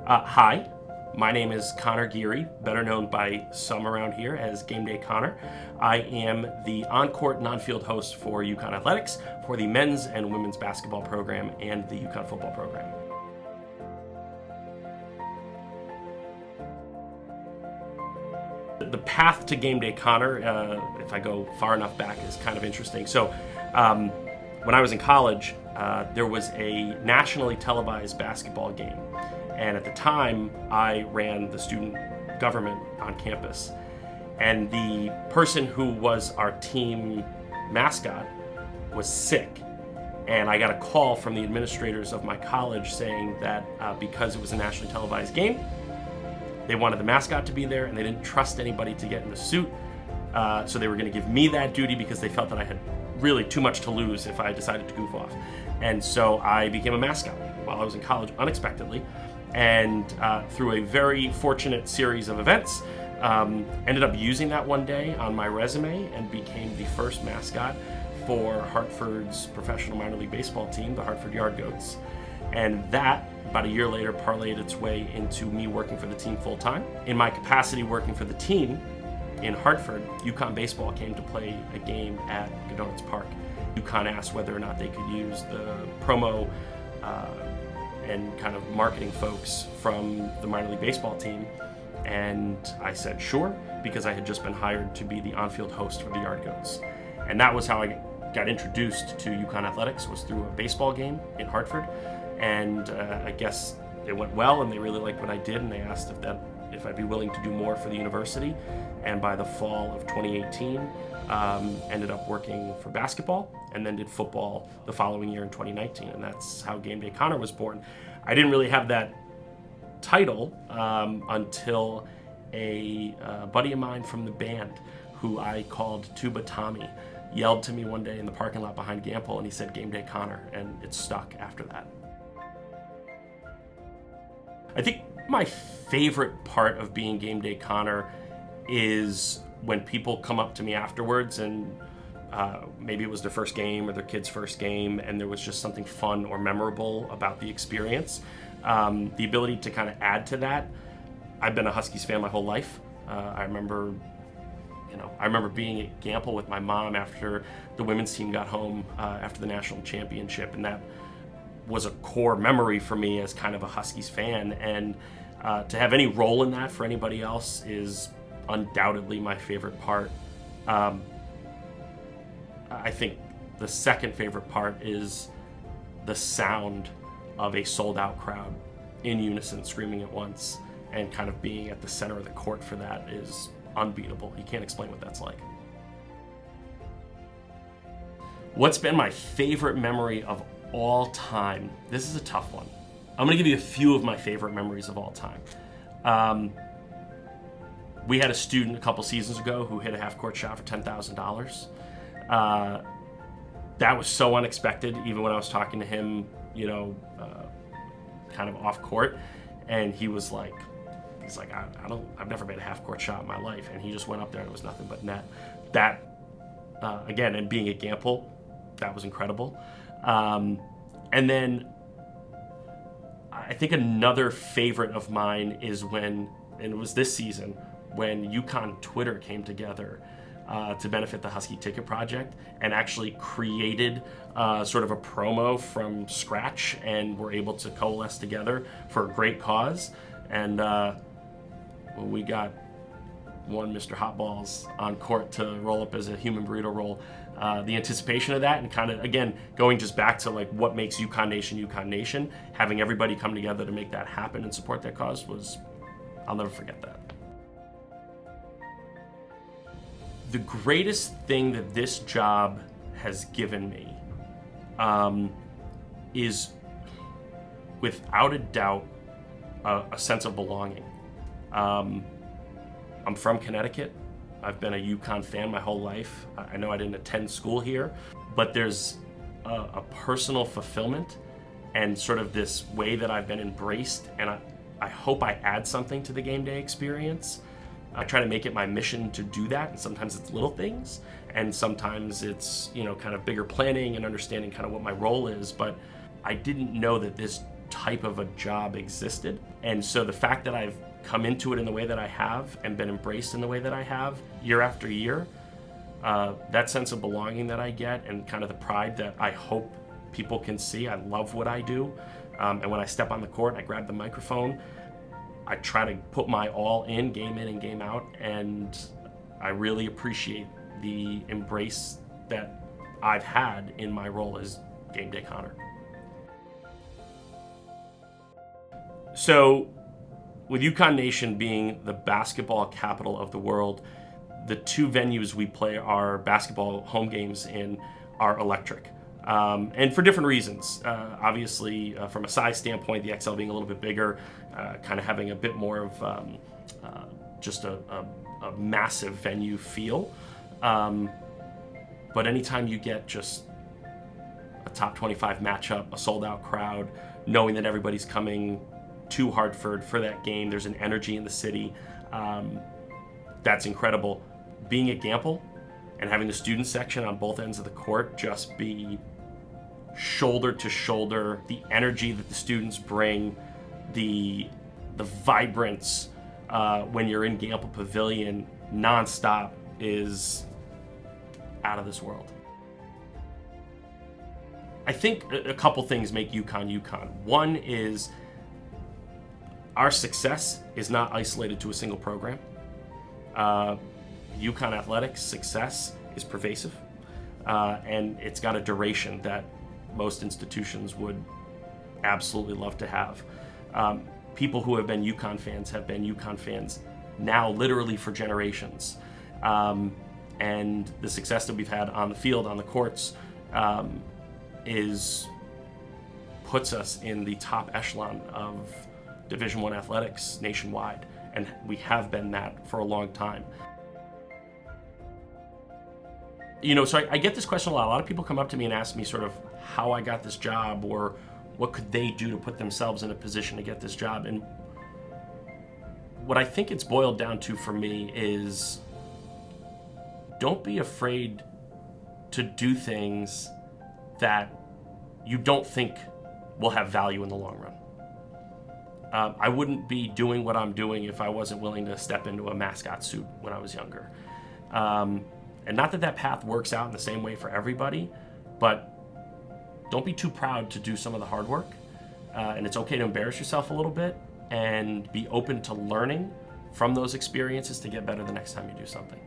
Hi, my name is Connor Geary, better known by some around here as GameDay Conor. I am the on-court and on-field host for UConn Athletics, for the men's and women's basketball program and the UConn football program. The path to GameDay Conor, if I go far enough back, is kind of interesting. So when I was in college, there was a nationally televised basketball game. And at the time, I ran the student government on campus. And the person who was our team mascot was sick. And I got a call from the administrators of my college saying that because it was a nationally televised game, they wanted the mascot to be there and they didn't trust anybody to get in the suit. So they were going to give me that duty because they felt that I had really too much to lose if I decided to goof off. And so I became a mascot while I was in college unexpectedly. And through a very fortunate series of events, ended up using that one day on my resume and became the first mascot for Hartford's professional minor league baseball team, the Hartford Yard Goats. And that, about a year later, parlayed its way into me working for the team full time. In my capacity working for the team in Hartford, UConn baseball came to play a game at Godonets Park. UConn asked whether or not they could use the promo and kind of marketing folks from the minor league baseball team. And I said sure, because I had just been hired to be the on-field host for the Yard Goats. And that was how I got introduced to UConn Athletics, was through a baseball game in Hartford. And I guess it went well and they really liked what I did, and they asked if I'd be willing to do more for the university. And by the fall of 2018, ended up working for basketball and then did football the following year in 2019. And that's how GameDay Conor was born. I didn't really have that title until a buddy of mine from the band, who I called Tuba Tommy, yelled to me one day in the parking lot behind Gamble, and he said GameDay Conor, and it stuck after that. I think my favorite part of being GameDay Conor is when people come up to me afterwards and maybe it was their first game or their kid's first game and there was just something fun or memorable about the experience. The ability to kind of add to that. I've been a Huskies fan my whole life. I remember being at Gamble with my mom after the women's team got home after the national championship, and that was a core memory for me as kind of a Huskies fan. And to have any role in that for anybody else is undoubtedly my favorite part. I think the second favorite part is the sound of a sold-out crowd in unison screaming at once, and kind of being at the center of the court for that is unbeatable. You can't explain what that's like. What's been my favorite memory of all time? This is a tough one. I'm gonna give you a few of my favorite memories of all time. We had a student a couple seasons ago who hit a half-court shot for $10,000. That was so unexpected, even when I was talking to him, kind of off court, and he's like, I've never made a half-court shot in my life, and he just went up there and it was nothing but net. That, again, and being at Gamble, that was incredible. And then I think another favorite of mine is when, and it was this season, when UConn Twitter came together to benefit the Husky Ticket Project and actually created sort of a promo from scratch, and were able to coalesce together for a great cause. And when we got one Mr. Hotballs on court to roll up as a human burrito roll, the anticipation of that, and kind of, again, going just back to like what makes UConn Nation, having everybody come together to make that happen and support that cause I'll never forget that. The greatest thing that this job has given me is, without a doubt, a sense of belonging. I'm from Connecticut. I've been a UConn fan my whole life. I know I didn't attend school here, but there's a personal fulfillment and sort of this way that I've been embraced, and I hope I add something to the game day experience. I try to make it my mission to do that, and sometimes it's little things, and sometimes it's, kind of bigger planning and understanding kind of what my role is. But I didn't know that this type of a job existed. And so the fact that I've come into it in the way that I have and been embraced in the way that I have year after year, that sense of belonging that I get and kind of the pride that I hope people can see. I love what I do. And when I step on the court and I grab the microphone, I try to put my all in and game out. And I really appreciate the embrace that I've had in my role as GameDay Conor. So with UConn Nation being the basketball capital of the world, the two venues we play our basketball home games in are electric. And for different reasons. Obviously, from a size standpoint, the XL being a little bit bigger, kind of having a bit more of just a massive venue feel. But anytime you get just a top 25 matchup, a sold out crowd, knowing that everybody's coming to Hartford for that game, there's an energy in the city, that's incredible. Being at Gamble and having the student section on both ends of the court just be shoulder to shoulder, the energy that the students bring, the vibrance when you're in Gamble Pavilion nonstop is out of this world. I think a couple things make UConn. One is our success is not isolated to a single program. UConn Athletics success is pervasive, and it's got a duration that most institutions would absolutely love to have. People who have been UConn fans now literally for generations. And the success that we've had on the field, on the courts, puts us in the top echelon of Division I athletics nationwide, and we have been that for a long time. So I get this question a lot. A lot of people come up to me and ask me sort of how I got this job, or what could they do to put themselves in a position to get this job. And what I think it's boiled down to for me is, don't be afraid to do things that you don't think will have value in the long run. I wouldn't be doing what I'm doing if I wasn't willing to step into a mascot suit when I was younger. And not that path works out in the same way for everybody, but don't be too proud to do some of the hard work. And it's okay to embarrass yourself a little bit and be open to learning from those experiences to get better the next time you do something.